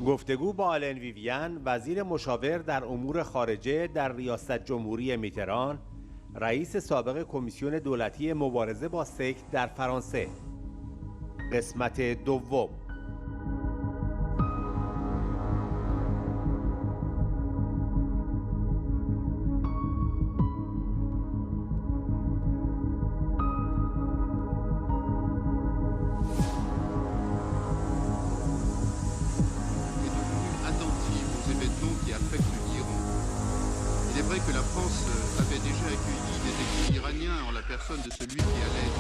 گفتگو با آلن ویویان، وزیر مشاور در امور خارجه در ریاست جمهوری میتران، رئیس سابق کمیسیون دولتی مبارزه با سکت در فرانسه. قسمت دوم. Il est vrai que la France avait déjà accueilli des exilés iraniens en la personne de celui qui allait...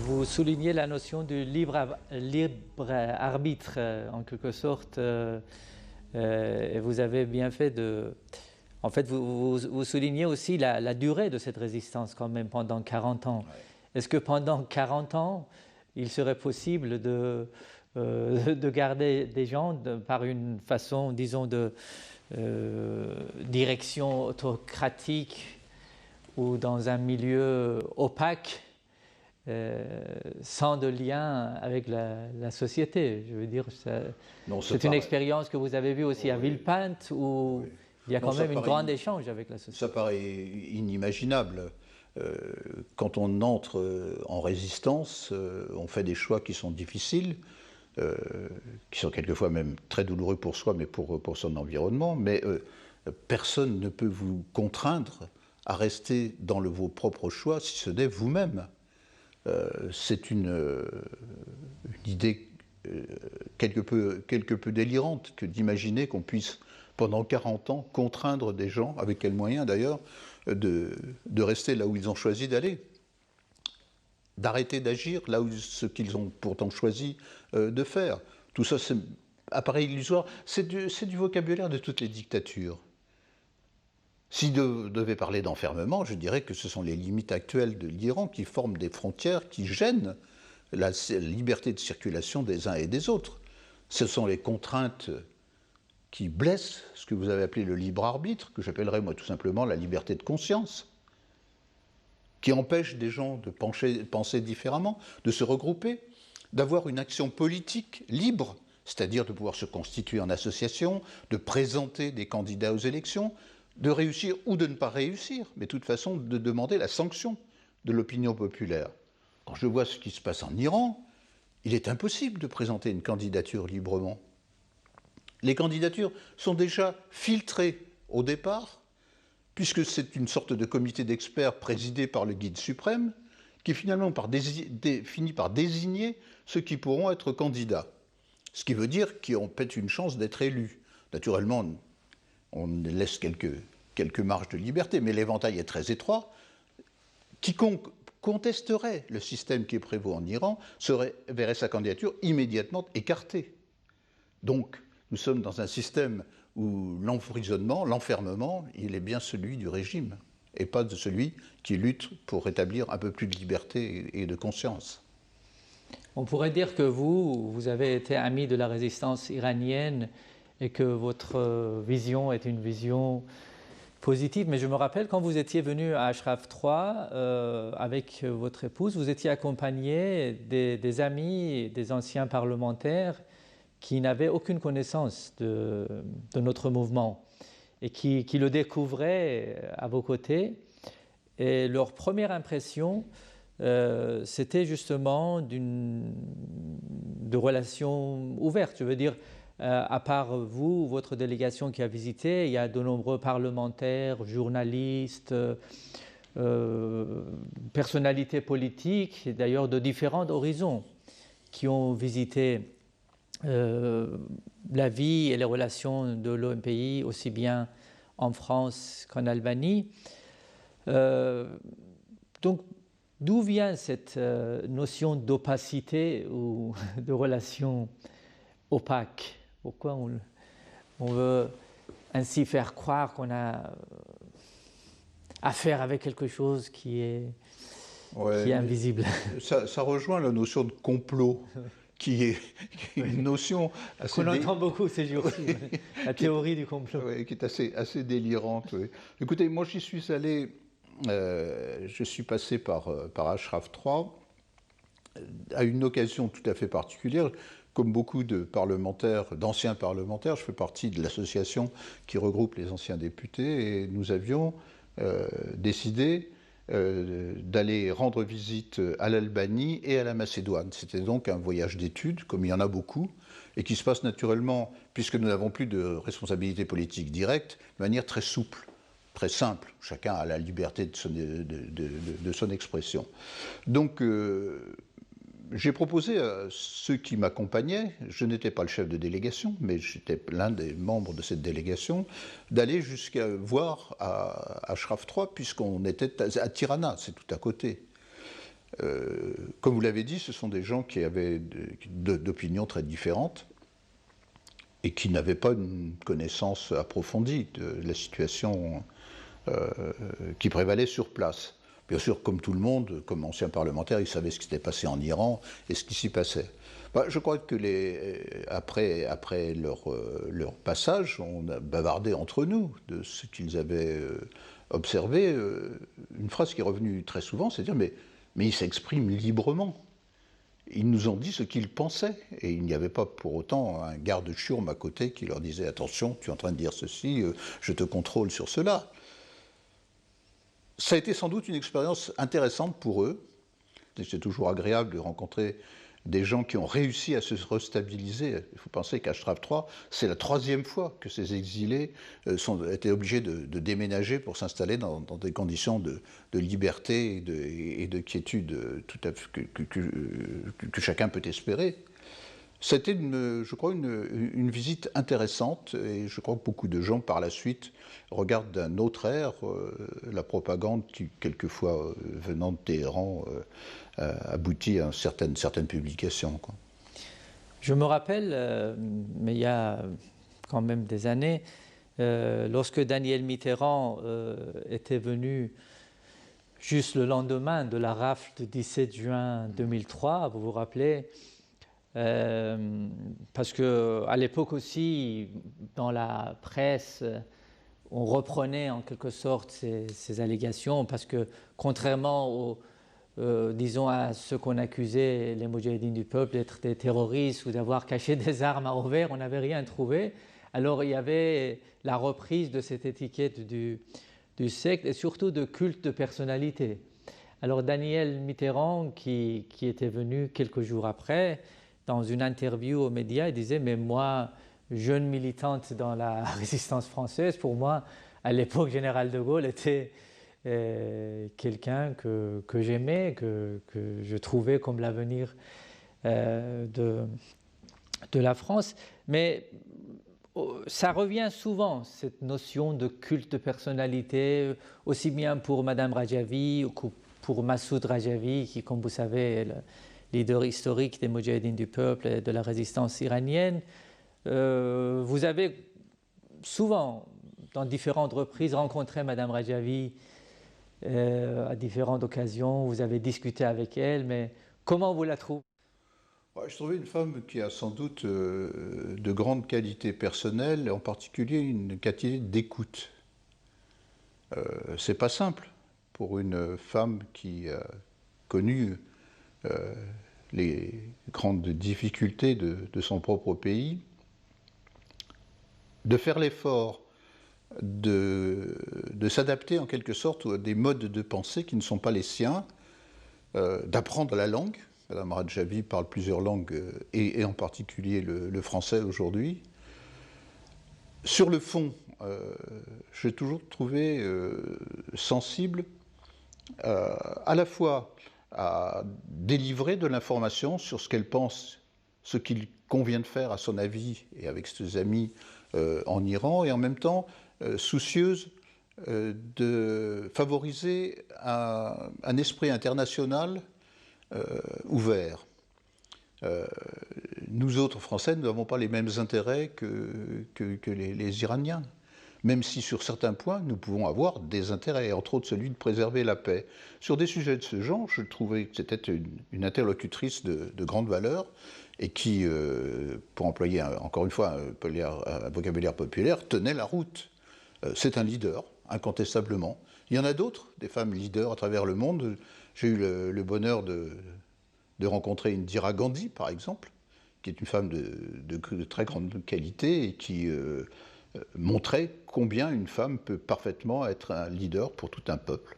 Vous soulignez la notion du libre arbitre, en quelque sorte, et vous avez bien fait de... En fait, vous soulignez aussi la durée de cette résistance quand même pendant 40 ans. Ouais. Est-ce que pendant 40 ans, il serait possible de garder des gens par une façon, disons, de direction autocratique ou dans un milieu opaque, sans de lien avec la société? Je veux dire, c'est une expérience que vous avez vue aussi à Villepinte où... Oui. Il y a quand même un grand échange avec la société. Ça paraît inimaginable. Quand on entre en résistance, on fait des choix qui sont difficiles, qui sont quelquefois même très douloureux pour soi, mais pour son environnement. Mais personne ne peut vous contraindre à rester dans vos propres choix, si ce n'est vous-même. C'est une idée quelque peu délirante que d'imaginer qu'on puisse pendant 40 ans, contraindre des gens, avec quels moyens d'ailleurs, de rester là où ils ont choisi d'aller, d'arrêter d'agir là où ce qu'ils ont pourtant choisi de faire. Tout ça, c'est appareil illusoire, c'est du vocabulaire de toutes les dictatures. Si je devais parler d'enfermement, je dirais que ce sont les limites actuelles de l'Iran qui forment des frontières qui gênent la liberté de circulation des uns et des autres. Ce sont les contraintes qui blesse ce que vous avez appelé le libre arbitre, que j'appellerais moi tout simplement la liberté de conscience, qui empêche des gens de penser différemment, de se regrouper, d'avoir une action politique libre, c'est-à-dire de pouvoir se constituer en association, de présenter des candidats aux élections, de réussir ou de ne pas réussir, mais de toute façon de demander la sanction de l'opinion populaire. Quand je vois ce qui se passe en Iran, il est impossible de présenter une candidature librement. Les candidatures sont déjà filtrées au départ, puisque c'est une sorte de comité d'experts présidé par le guide suprême, qui finalement finit par désigner ceux qui pourront être candidats. Ce qui veut dire qu'ils ont peut-être une chance d'être élus. Naturellement, on laisse quelques marges de liberté, mais l'éventail est très étroit. Quiconque contesterait le système qui prévaut en Iran verrait sa candidature immédiatement écartée. Donc, nous sommes dans un système où l'emprisonnement, l'enfermement, il est bien celui du régime, et pas de celui qui lutte pour rétablir un peu plus de liberté et de conscience. On pourrait dire que vous avez été ami de la résistance iranienne et que votre vision est une vision positive, mais je me rappelle quand vous étiez venu à Ashraf III avec votre épouse, vous étiez accompagné des amis, des anciens parlementaires qui n'avaient aucune connaissance de notre mouvement et qui le découvraient à vos côtés. Et leur première impression, c'était justement de relations ouvertes. Je veux dire, à part vous, votre délégation qui a visité, il y a de nombreux parlementaires, journalistes, personnalités politiques, d'ailleurs de différents horizons, qui ont visité la vie et les relations de l'OMPI, aussi bien en France qu'en Albanie. Donc, d'où vient cette notion d'opacité ou de relation opaque? Pourquoi on veut ainsi faire croire qu'on a affaire avec quelque chose qui est invisible? Ça rejoint la notion de complot qui est une notion assez... Qu'on entend beaucoup ces jours-ci, la théorie du complot. Oui, qui est assez délirante. Oui. Écoutez, moi j'y suis allé, je suis passé par Ashraf III, à une occasion tout à fait particulière. Comme beaucoup de parlementaires, d'anciens parlementaires, je fais partie de l'association qui regroupe les anciens députés, et nous avions décidé d'aller rendre visite à l'Albanie et à la Macédoine. C'était donc un voyage d'études, comme il y en a beaucoup, et qui se passe naturellement, puisque nous n'avons plus de responsabilité politique directe, de manière très souple, très simple. Chacun a la liberté de son expression. Donc, j'ai proposé à ceux qui m'accompagnaient, je n'étais pas le chef de délégation, mais j'étais l'un des membres de cette délégation, d'aller jusqu'à voir à Ashraf III, puisqu'on était à Tirana, c'est tout à côté. Comme vous l'avez dit, ce sont des gens qui avaient d'opinions très différentes et qui n'avaient pas une connaissance approfondie de la situation qui prévalait sur place. Bien sûr, comme tout le monde, comme ancien parlementaire, ils savaient ce qui s'était passé en Iran et ce qui s'y passait. Je crois que après leur passage, on a bavardé entre nous de ce qu'ils avaient observé. Une phrase qui est revenue très souvent, c'est de dire mais ils s'expriment librement. Ils nous ont dit ce qu'ils pensaient. Et il n'y avait pas pour autant un garde-chiourme à côté qui leur disait « Attention, tu es en train de dire ceci, je te contrôle sur cela ». Ça a été sans doute une expérience intéressante pour eux. C'est toujours agréable de rencontrer des gens qui ont réussi à se restabiliser. Il faut penser qu'Ashraf III, c'est la 3e fois que ces exilés étaient obligés de déménager pour s'installer dans des conditions de liberté et de quiétude tout à fait, que chacun peut espérer. C'était, je crois, une visite intéressante, et je crois que beaucoup de gens, par la suite, regardent d'un autre air la propagande qui, quelquefois, venant de Téhéran, aboutit à certaines publications, quoi. Je me rappelle, mais il y a quand même des années, lorsque Daniel Mitterrand était venu juste le lendemain de la rafle du 17 juin 2003, vous vous rappelez, parce qu'à l'époque aussi, dans la presse, on reprenait en quelque sorte ces allégations, parce que contrairement disons à ceux qu'on accusait, les Moudjahidines du peuple, d'être des terroristes ou d'avoir caché des armes à Anvers, on n'avait rien trouvé. Alors il y avait la reprise de cette étiquette du secte et surtout de culte de personnalité. Alors Daniel Mitterrand, qui était venu quelques jours après, dans une interview aux médias, il disait « Mais moi, jeune militante dans la résistance française, pour moi, à l'époque, Général de Gaulle était quelqu'un que j'aimais, que je trouvais comme l'avenir de la France. » Mais ça revient souvent, cette notion de culte de personnalité, aussi bien pour Madame Rajavi que pour Massoud Rajavi, qui, comme vous savez, est le leader historique des Moudjahidines du peuple et de la résistance iranienne. Vous avez souvent, dans différentes reprises, rencontré Madame Rajavi à différentes occasions. Vous avez discuté avec elle, mais comment vous la trouvez? Je trouvais une femme qui a sans doute de grandes qualités personnelles, en particulier une qualité d'écoute. C'est pas simple pour une femme qui a connu les grandes difficultés de son propre pays, de faire l'effort de s'adapter en quelque sorte à des modes de pensée qui ne sont pas les siens, d'apprendre la langue. Madame Rajavi parle plusieurs langues, et en particulier le français aujourd'hui. Sur le fond, j'ai toujours trouvé sensible à la fois à délivrer de l'information sur ce qu'elle pense, ce qu'il convient de faire à son avis et avec ses amis en Iran, et en même temps soucieuse de favoriser un esprit international ouvert. Nous autres Français, nous n'avons pas les mêmes intérêts que les Iraniens. même si sur certains points, nous pouvons avoir des intérêts, entre autres celui de préserver la paix. Sur des sujets de ce genre, je trouvais que c'était une interlocutrice de grande valeur et qui, pour employer encore une fois un vocabulaire populaire, tenait la route. C'est un leader, incontestablement. Il y en a d'autres, des femmes leaders à travers le monde. J'ai eu le bonheur de rencontrer Indira Gandhi, par exemple, qui est une femme de très grande qualité et qui montrait combien une femme peut parfaitement être un leader pour tout un peuple.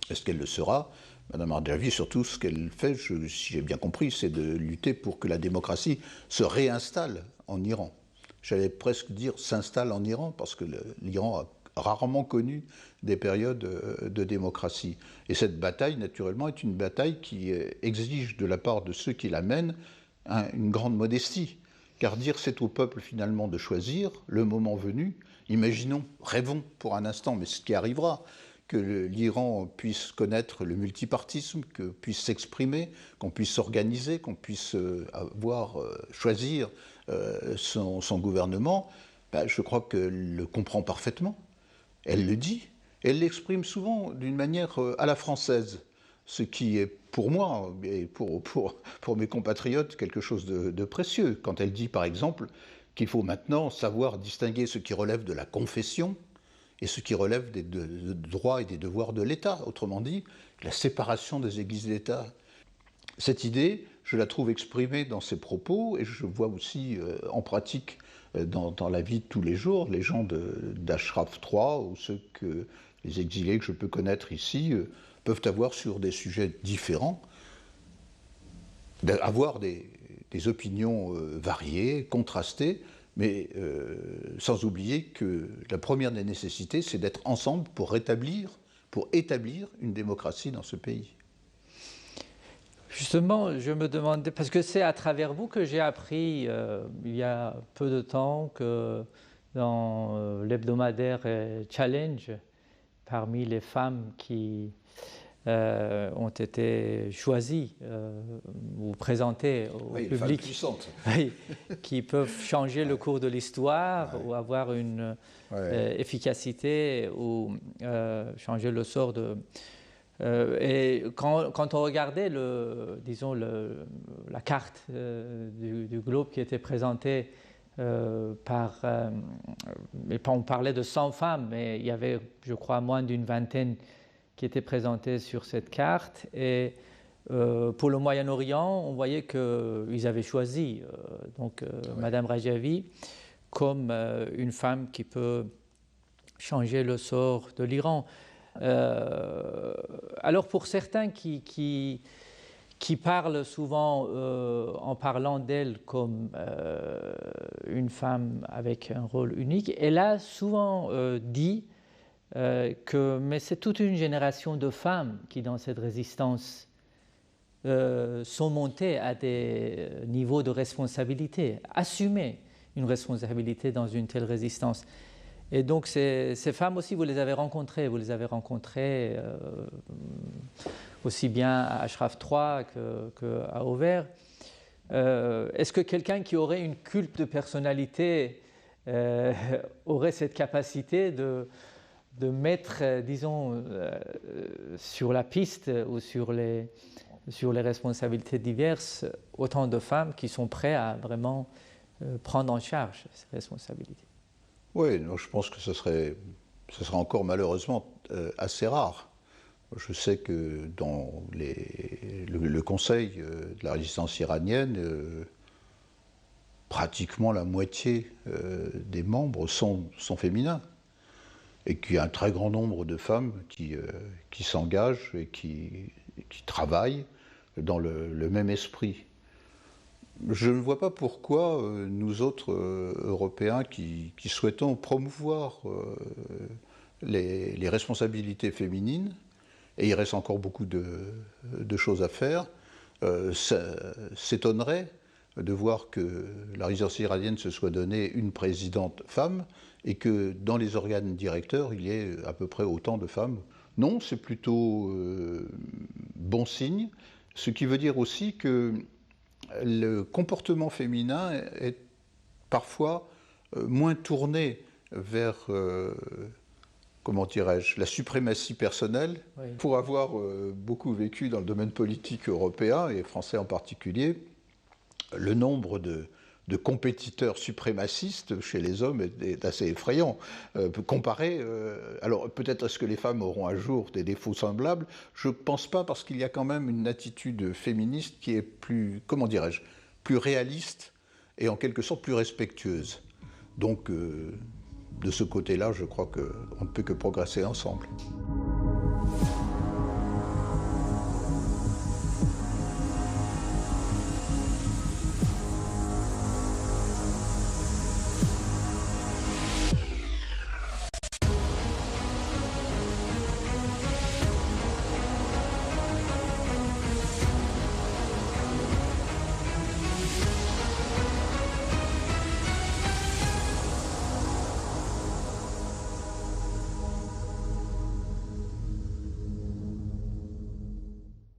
Est-ce qu'elle le sera ? Madame Rajavi, surtout, ce qu'elle fait, si j'ai bien compris, c'est de lutter pour que la démocratie se réinstalle en Iran. J'allais presque dire s'installe en Iran, parce que l'Iran a rarement connu des périodes de démocratie. Et cette bataille, naturellement, est une bataille qui exige de la part de ceux qui la mènent une grande modestie. Car dire c'est au peuple finalement de choisir, le moment venu, imaginons, rêvons pour un instant, mais ce qui arrivera, que l'Iran puisse connaître le multipartisme, que puisse s'exprimer, qu'on puisse s'organiser, qu'on puisse choisir son gouvernement, je crois qu'elle le comprend parfaitement. Elle le dit. Elle l'exprime souvent d'une manière à la française, ce qui est pour moi et pour mes compatriotes quelque chose de précieux. Quand elle dit par exemple qu'il faut maintenant savoir distinguer ce qui relève de la confession et ce qui relève des droits et des devoirs de l'État, autrement dit, la séparation des églises d'État. Cette idée, je la trouve exprimée dans ses propos et je vois aussi en pratique dans la vie de tous les jours, les gens d'Ashraf 3 ou les exilés que je peux connaître ici peuvent avoir sur des sujets différents, avoir des opinions variées, contrastées, mais sans oublier que la première des nécessités, c'est d'être ensemble pour établir une démocratie dans ce pays. Justement, je me demandais, parce que c'est à travers vous que j'ai appris il y a peu de temps que dans l'hebdomadaire Challenge, parmi les femmes qui ont été choisies ou présentées au public, femmes puissantes. qui peuvent changer le cours de l'histoire ou avoir une efficacité ou changer le sort de... et quand on regardait la carte du globe qui était présentée on parlait de 100 femmes, mais il y avait, je crois, moins d'une vingtaine qui étaient présentées sur cette carte. Et pour le Moyen-Orient, on voyait qu'ils avaient choisi Madame Rajavi comme une femme qui peut changer le sort de l'Iran. Alors pour certains qui parlent souvent en parlant d'elle comme une femme avec un rôle unique, elle a souvent dit mais c'est toute une génération de femmes qui dans cette résistance sont montées à des niveaux de responsabilité, assumer une responsabilité dans une telle résistance. Et donc ces femmes aussi, vous les avez rencontrées aussi bien à Ashraf 3 qu'à Auvers. Est-ce que quelqu'un qui aurait une culte de personnalité aurait cette capacité de mettre, disons, sur la piste ou sur les responsabilités diverses, autant de femmes qui sont prêtes à vraiment prendre en charge ces responsabilités? Oui, donc je pense que ce serait encore malheureusement assez rare. Je sais que dans le Conseil de la résistance iranienne, pratiquement la moitié des membres sont féminins et qu'il y a un très grand nombre de femmes qui s'engagent et qui travaillent dans le même esprit. Je ne vois pas pourquoi nous autres Européens qui souhaitons promouvoir les responsabilités féminines, et il reste encore beaucoup de choses à faire, s'étonnerait de voir que la résistance iranienne se soit donnée une présidente femme et que dans les organes directeurs, il y ait à peu près autant de femmes. Non, c'est plutôt bon signe, ce qui veut dire aussi que le comportement féminin est parfois moins tourné vers, comment dirais-je, la suprématie personnelle. Oui. Pour avoir beaucoup vécu dans le domaine politique européen, et français en particulier, le nombre de compétiteurs suprémacistes chez les hommes est assez effrayant. Comparé, alors peut-être est-ce que les femmes auront un jour des défauts semblables? Je ne pense pas, parce qu'il y a quand même une attitude féministe qui est plus, comment dirais-je, plus réaliste et en quelque sorte plus respectueuse. Donc de ce côté-là, je crois qu'on ne peut que progresser ensemble.